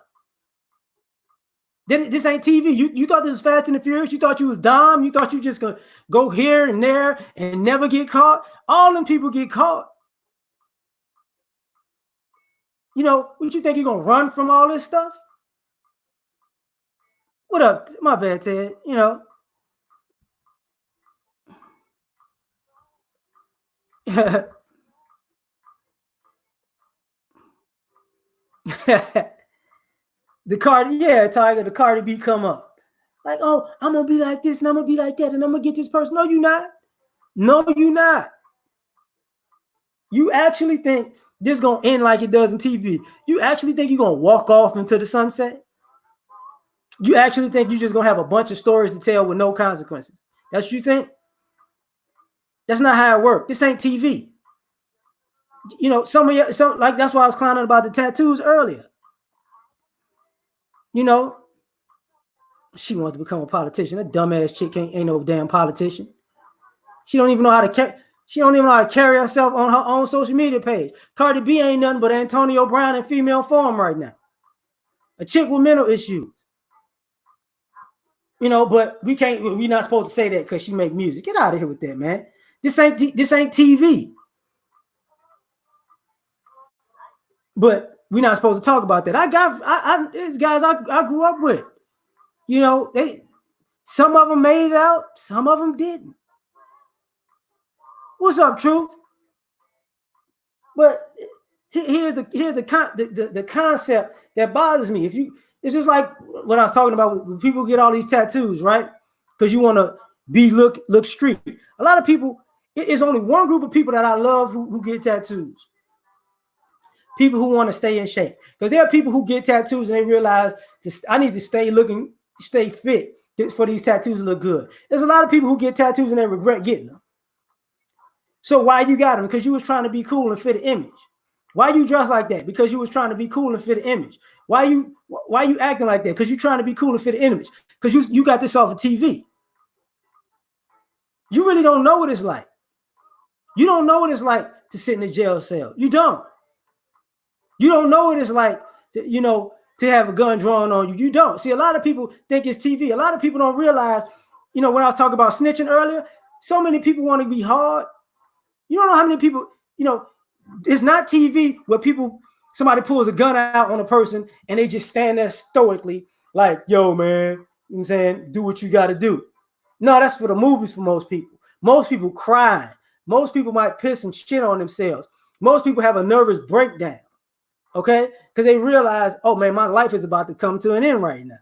This ain't TV. You thought this was Fast and the Furious. You thought you was Dom. You thought you just gonna go here and there and never get caught. All them people get caught. What you think you're gonna run from all this stuff? What up? My bad, Ted. The Cardi B come up. Like, oh, I'm gonna be like this and I'm gonna be like that and I'm gonna get this person. No, you're not. No, you're not. You actually think this gonna end like it does in TV? You actually think you're gonna walk off into the sunset? You actually think you're just gonna have a bunch of stories to tell with no consequences? That's what you think? That's not how it works. This ain't TV. Some like that's why I was clowning about the tattoos earlier. She wants to become a politician. That dumbass chick ain't no damn politician. She don't even know how to carry herself on her own social media page. Cardi B ain't nothing but Antonio Brown in female form right now. A chick with mental issues. But we're not supposed to say that because she make music. Get out of here with that, man. This ain't TV. But we're not supposed to talk about that. These guys I grew up with. Some of them made it out, some of them didn't. What's up, Truth? But here's the concept that bothers me. It's just like what I was talking about when people get all these tattoos, right? Because you want to look street. A lot of people, it's only one group of people that I love who get tattoos. People who want to stay in shape. Because there are people who get tattoos and they realize I need to stay fit for these tattoos to look good. There's a lot of people who get tattoos and they regret getting them. So why you got them? Because you was trying to be cool and fit an image. Why you dress like that? Because you was trying to be cool and fit an image. Why you acting like that? Because you're trying to be cool and fit an image. Because you got this off of TV. You really don't know what it's like. You don't know what it's like to sit in a jail cell. You don't. You don't know what it's like to have a gun drawn on you. You don't. See, a lot of people think it's TV. A lot of people don't realize, when I was talking about snitching earlier, so many people want to be hard. You don't know how many people, it's not TV where somebody pulls a gun out on a person and they just stand there stoically like, yo, man, you know what I'm saying? Do what you got to do. No, that's for the movies for most people. Most people cry. Most people might piss and shit on themselves. Most people have a nervous breakdown, okay? Because they realize, oh, man, my life is about to come to an end right now.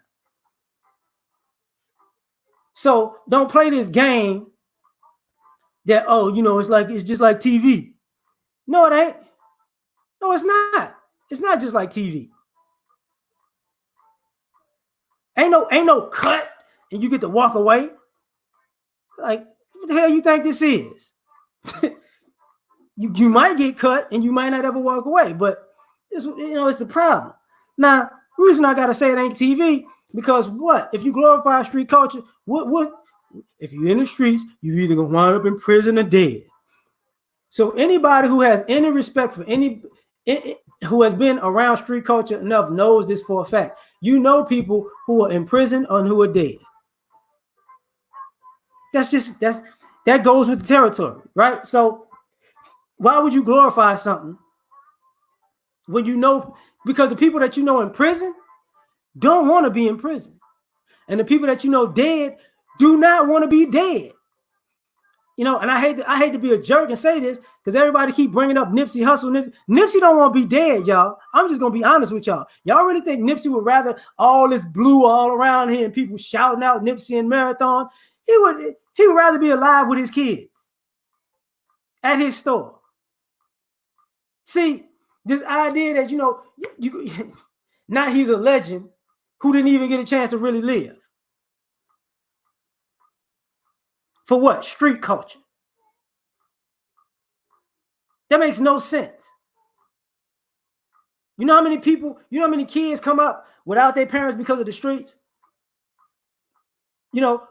So don't play this game that, it's just like TV. No, it ain't. No, it's not. It's not just like TV. Ain't no cut and you get to walk away. Like, what the hell you think this is? you might get cut and you might not ever walk away, but it's the problem. Now, the reason I gotta say it ain't TV, because what? If you glorify street culture, what if you're in the streets, you're either gonna wind up in prison or dead. So anybody who has any respect for who has been around street culture enough knows this for a fact. You know people who are in prison and who are dead. That goes with the territory, right? So why would you glorify something when because the people that you know in prison don't want to be in prison. And the people that you know dead do not want to be dead. And I hate to be a jerk and say this because everybody keep bringing up Nipsey Hussle. Nipsey don't want to be dead, y'all. I'm just gonna be honest with y'all. Y'all really think Nipsey would rather all this blue all around here and people shouting out Nipsey and Marathon? He would rather be alive with his kids at his store. See, this idea that you now he's a legend who didn't even get a chance to really live. For what? Street culture. That makes no sense. You know how many kids come up without their parents because of the streets?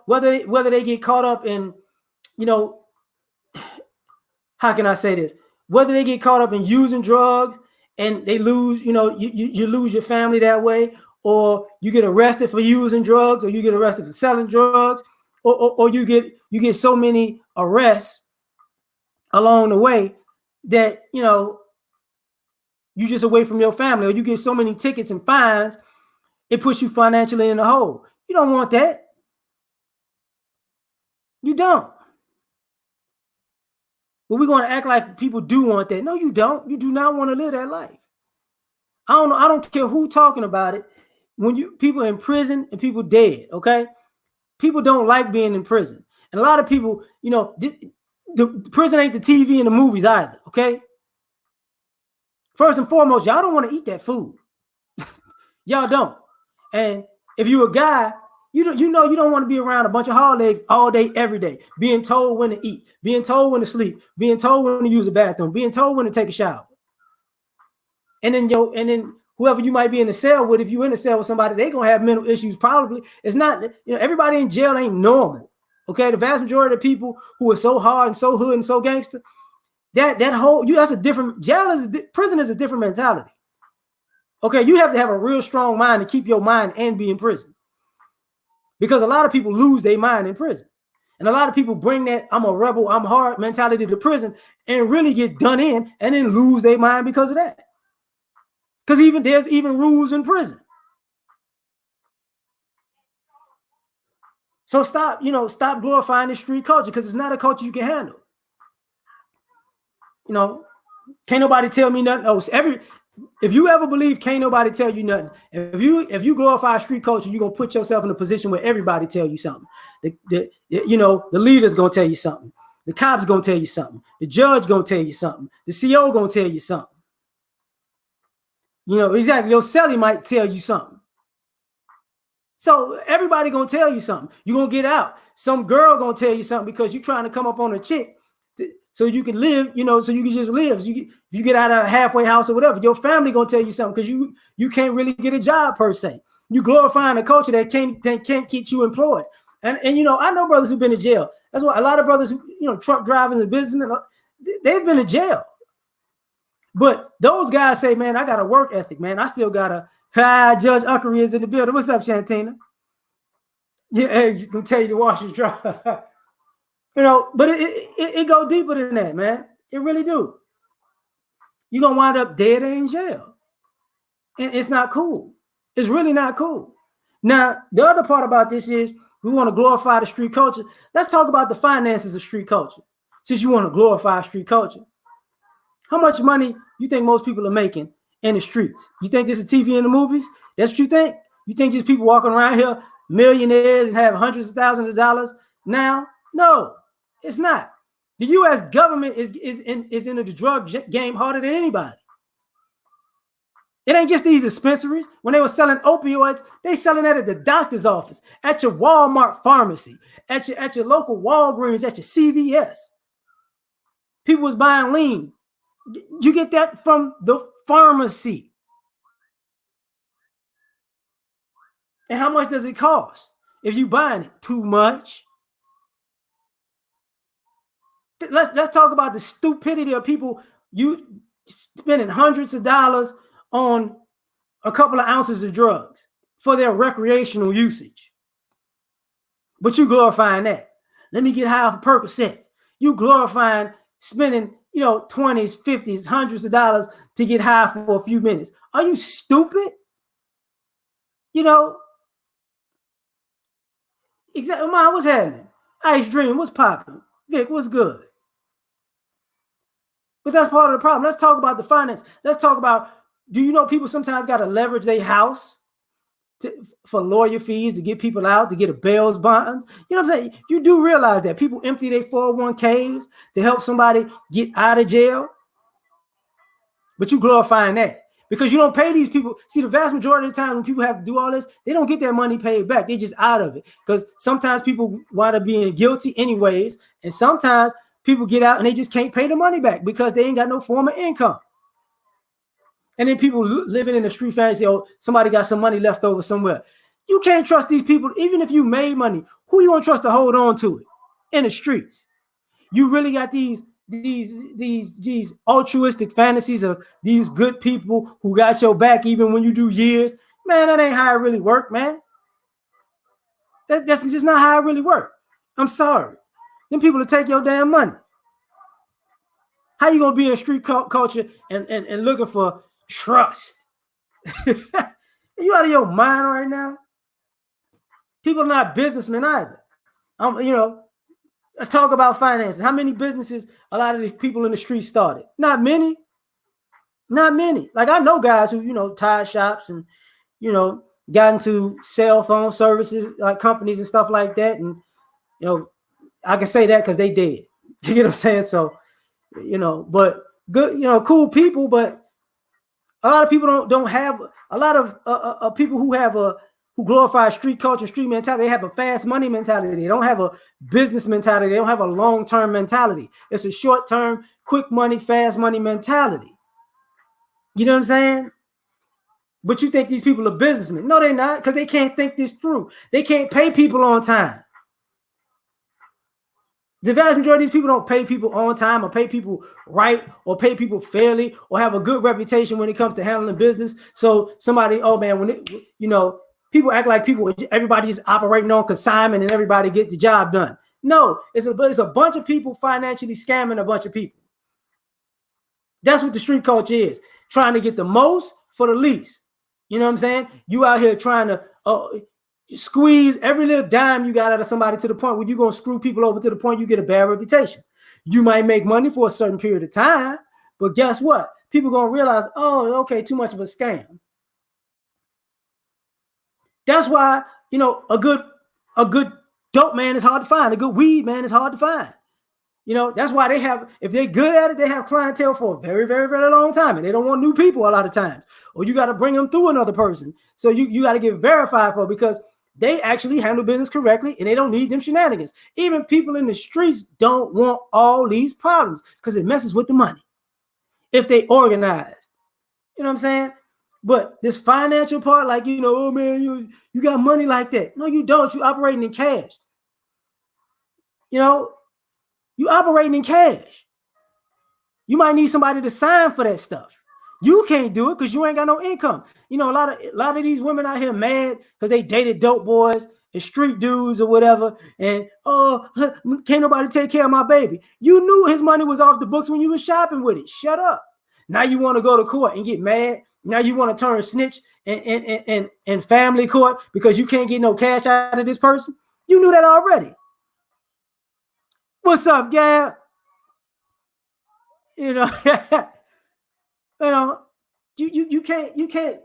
Whether they get caught up in, how can I say this? Whether they get caught up in using drugs and they lose, you lose your family that way, or you get arrested for using drugs, or you get arrested for selling drugs, or you get so many arrests along the way that you just away from your family, or you get so many tickets and fines, it puts you financially in the hole. You don't want that. You don't. But we're going to act like people do want that. No, you don't. You do not want to live that life. I don't know. I don't care who talking about it. When people in prison and people dead, okay? People don't like being in prison. And a lot of people, the prison ain't the TV and the movies either, okay? First and foremost, y'all don't want to eat that food. Y'all don't. And if you're a guy, you don't want to be around a bunch of hard legs all day, every day, being told when to eat, being told when to sleep, being told when to use the bathroom, being told when to take a shower. And then whoever you might be in the cell with, if you're in a cell with somebody, they're gonna have mental issues. Probably. It's not, everybody in jail ain't normal. Okay. The vast majority of people who are so hard and so hood and so gangster, that's a different prison is a different mentality. Okay, you have to have a real strong mind to keep your mind and be in prison. Because a lot of people lose their mind in prison. And a lot of people bring that I'm a rebel, I'm hard mentality to prison and really get done in and then lose their mind because of that. Because there's even rules in prison. So stop glorifying the street culture, because it's not a culture you can handle. Can't nobody tell me nothing else. If you ever believe can't nobody tell you nothing, if you glorify street culture, you're gonna put yourself in a position where everybody tell you something. The leader's gonna tell you something, the cops gonna tell you something, the judge gonna tell you something, the CO gonna tell you something. Exactly. Your celly might tell you something. So everybody gonna tell you something. You're gonna get out. Some girl gonna tell you something because you're trying to come up on a chick so you can live, so you can just live. So you get out of a halfway house or whatever. Your family gonna tell you something because you can't really get a job per se. You glorifying a culture that can't keep you employed. And I know brothers who've been in jail. That's why a lot of brothers, truck drivers and businessmen, they've been in jail. But those guys say, man, I got a work ethic, man. I still got a Judge Unkery is in the building. What's up, Shantina? Yeah, hey, he's gonna tell you to wash your dry. But it go deeper than that, man. It really do. You're gonna wind up dead or in jail. And it's not cool. It's really not cool. Now, the other part about this is we want to glorify the street culture. Let's talk about the finances of street culture. Since you want to glorify street culture, how much money you think most people are making in the streets? You think this is TV and the movies? That's what you think? You think just people walking around here, millionaires and have hundreds of thousands of dollars now? No, it's not. The U.S. government is in the drug game harder than anybody. It ain't just these dispensaries. When they were selling opioids, they selling that at the doctor's office, at your Walmart pharmacy, at your local Walgreens, at your CVS. People was buying lean. You get that from the pharmacy. And how much does it cost if you buying it? Too much. Let's talk about the stupidity of people. You spending hundreds of dollars on a couple of ounces of drugs for their recreational usage. But you glorifying that. Let me get high off of Percocets. You glorifying spending, 20s, 50s, hundreds of dollars to get high for a few minutes. Are you stupid? Exactly. Man, what's happening? Ice Dream, what's popping? Vic, what's good? But that's part of the problem. Let's talk about the finance. Let's talk about, do you know people sometimes got to leverage their house for lawyer fees to get people out, to get a bail bonds? You know what I'm saying? You do realize that people empty their 401ks to help somebody get out of jail. But you glorifying that because you don't pay these people. See, the vast majority of the time when people have to do all this, they don't get their money paid back. They just out of it because sometimes people wind up being guilty anyways. And sometimes people get out and they just can't pay the money back because they ain't got no form of income. And then people living in the street fantasy, oh, somebody got some money left over somewhere. You can't trust these people. Even if you made money, who you want to trust to hold on to it in the streets? You really got these altruistic fantasies of these good people who got your back even when you do years. Man, that ain't how it really work, man. That's just not how it really work. I'm sorry. Them people will take your damn money. How you gonna be in street culture and looking for trust? Are you out of your mind right now? People are not businessmen either. Let's talk about finances. How many businesses a lot of these people in the street started? Not many. Not many. Like I know guys who, tire shops and, got into cell phone services, like companies and stuff like that. And, I can say that because they did. You know what I'm saying? So, but good, cool people, but a lot of people don't have a lot of people who glorify street culture, street mentality. They have a fast money mentality. They don't have a business mentality. They don't have a long-term mentality. It's a short-term, quick money, fast money mentality. You know what I'm saying? But you think these people are businessmen. No, they're not, because they can't think this through. They can't pay people on time. The vast majority of these people don't pay people on time or pay people right or pay people fairly or have a good reputation when it comes to handling business. So somebody, oh man, people act like everybody just operating on consignment and everybody get the job done. No, it's a bunch of people financially scamming a bunch of people. That's what the street culture is. Trying to get the most for the least. You know what I'm saying? You out here trying to squeeze every little dime you got out of somebody to the point where you're going to screw people over to the point you get a bad reputation. You might make money for a certain period of time, but guess what? People are going to realize, oh, okay, too much of a scam. That's why, a good dope man is hard to find. A good weed man is hard to find. That's why if they're good at it, they have clientele for a very, very, very long time. And they don't want new people a lot of times. Or you got to bring them through another person. So you got to get verified for it because they actually handle business correctly and they don't need them shenanigans. Even people in the streets don't want all these problems because it messes with the money if they organized. You know what I'm saying? But this financial part, like, oh man, you got money like that. No, you don't. You operating in cash. You operating in cash. You might need somebody to sign for that stuff. You can't do it because you ain't got no income. You know, a lot of these women out here mad because they dated dope boys and street dudes or whatever, and oh, can't nobody take care of my baby. You knew his money was off the books when you was shopping with it. Shut up. Now you want to go to court and get mad. Now you want to turn snitch and family court because you can't get no cash out of this person. You knew that already. What's up, Gab? You know, you know, you can't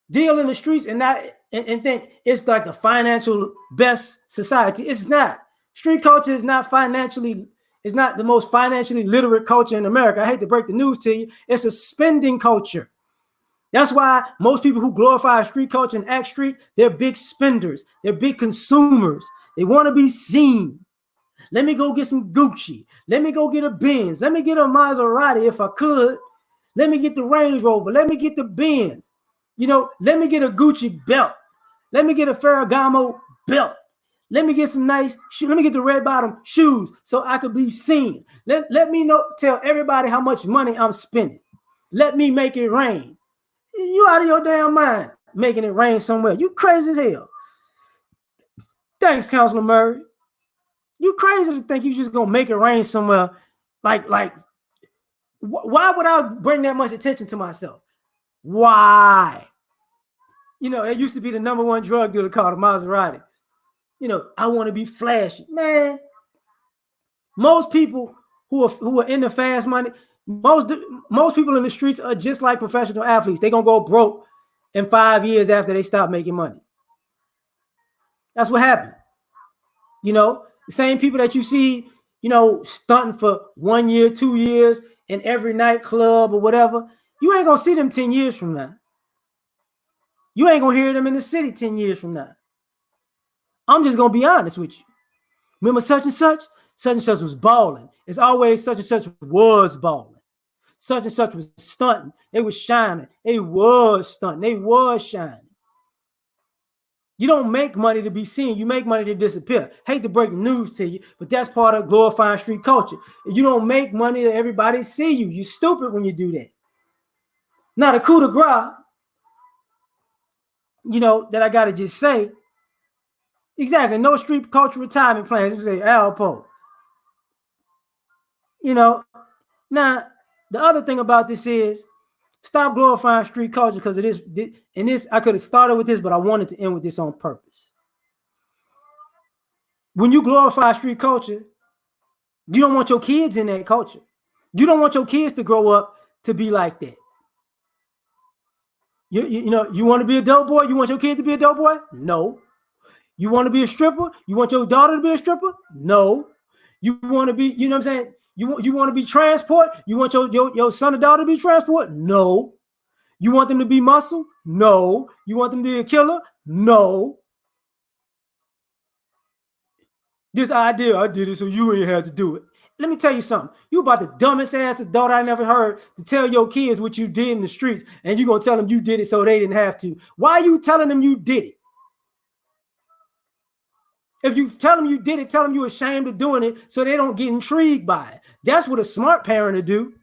deal in the streets and not and think it's like the financial best society. It's not. Street culture is not financially. It's not the most financially literate culture in America. I hate to break the news to you. It's a spending culture. That's why most people who glorify street culture and act street, they're big spenders. They're big consumers. They want to be seen. Let me go get some Gucci. Let me go get a Benz. Let me get a Maserati if I could. Let me get the Range Rover. Let me get the Benz. You know, let me get a Gucci belt. Let me get a Ferragamo belt. Let me get some nice shoes. Let me get the red bottom shoes so I could be seen. Let me tell everybody how much money I'm spending. Let me make it rain. You out of your damn mind making it rain somewhere. You crazy as hell. Thanks, Councilman Murray. You crazy to think you just gonna make it rain somewhere. Like, why would I bring that much attention to myself? Why? You know, that used to be the number one drug dealer called a Maserati. You know, I want to be flashy. Man, most people who are in the fast money, most people in the streets are just like professional athletes. They're gonna go broke in 5 years after they stop making money. That's what happened. You know, the same people that you see, you know, stunting for 1 year, 2 years in every nightclub or whatever, you ain't gonna see them 10 years from now. You ain't gonna hear them in the city 10 years from now. I'm just gonna be honest with you. Remember such and such was balling. It's always such and such was balling. Such and such was stunting. They was shining. They was stunting. They was shining. You don't make money to be seen. You make money to disappear. Hate to break the news to you, but that's part of glorifying street culture. You don't make money to everybody see you. You're stupid when you do that. Now, the coup de grace, you know, that I got to just say, exactly, no street culture retirement plans. We say Alpo. You know, now, the other thing about this is stop glorifying street culture because it is, and this, I could have started with this, but I wanted to end with this on purpose. When you glorify street culture, you don't want your kids in that culture. You don't want your kids to grow up to be like that. You know, you want to be a dope boy? You want your kid to be a dope boy? No. You want to be a stripper? You want your daughter to be a stripper? No. You want to be, you know what I'm saying? You want to be transport? You want your son or daughter to be transport? No. You want them to be muscle? No. You want them to be a killer? No. This idea, I did it so you ain't had to do it. Let me tell you something. You about the dumbest ass adult I never heard to tell your kids what you did in the streets, and you're going to tell them you did it so they didn't have to. Why are you telling them you did it? If you tell them you did it, tell them you're ashamed of doing it so they don't get intrigued by it. That's what a smart parent would do.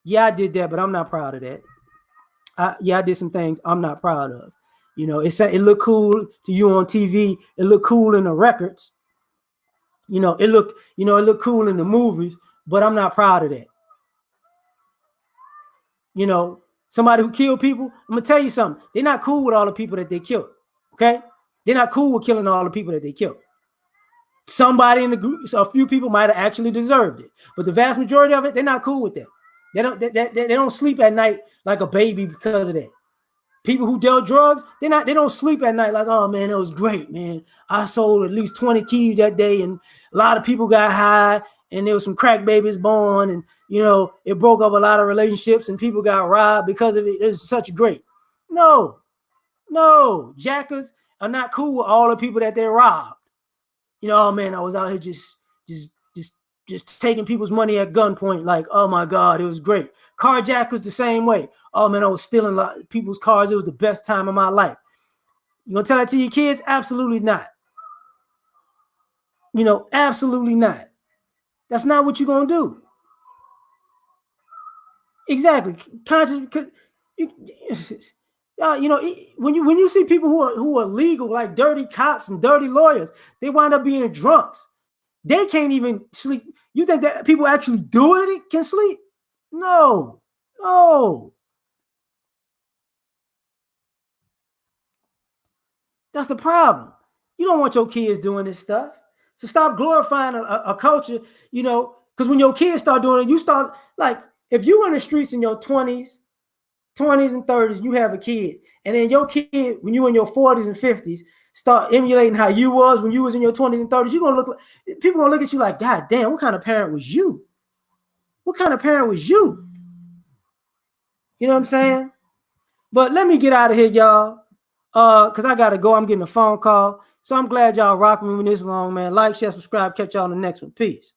Yeah, I did that, but I'm not proud of that. I did some things I'm not proud of. You know, it looked cool to you on TV. It looked cool in the records. You know, it looked cool in the movies, but I'm not proud of that. You know, somebody who killed people, I'm gonna tell you something. They're not cool with all the people that they killed. Okay, they're not cool with killing all the people that they killed. Somebody in the group, so a few people might have actually deserved it, but the vast majority of it, they're not cool with that. They don't sleep at night like a baby because of that. People who dealt drugs, they don't sleep at night like, oh man, it was great, man. I sold at least 20 keys that day, and a lot of people got high, and there was some crack babies born, and you know, it broke up a lot of relationships, and people got robbed because of it. It's such great. No, jackers are not cool with all the people that they robbed. You know, oh man, I was out here just taking people's money at gunpoint. Like, oh my God, it was great. Carjackers the same way. Oh man, I was stealing people's cars. It was the best time of my life. You gonna tell that to your kids? Absolutely not. You know, absolutely not. That's not what you're gonna do. Exactly. Conscious because you, you know, when you see people who are legal, like dirty cops and dirty lawyers, they wind up being drunks. They can't even sleep. You think that people actually doing it can sleep? No, no. That's the problem. You don't want your kids doing this stuff. So stop glorifying a culture, you know, because when your kids start doing it, you start like if you in the streets in your 20s and 30s, you have a kid, and then your kid, when you in your 40s and 50s, start emulating how you was when you was in your 20s and 30s, you're gonna look like people gonna look at you like, God damn, what kind of parent was you? What kind of parent was you? You know what I'm saying? But let me get out of here, y'all. Because I gotta go. I'm getting a phone call. So I'm glad y'all rocking with me this long, man. Like, share, subscribe. Catch y'all on the next one. Peace.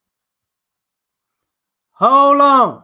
Hold on.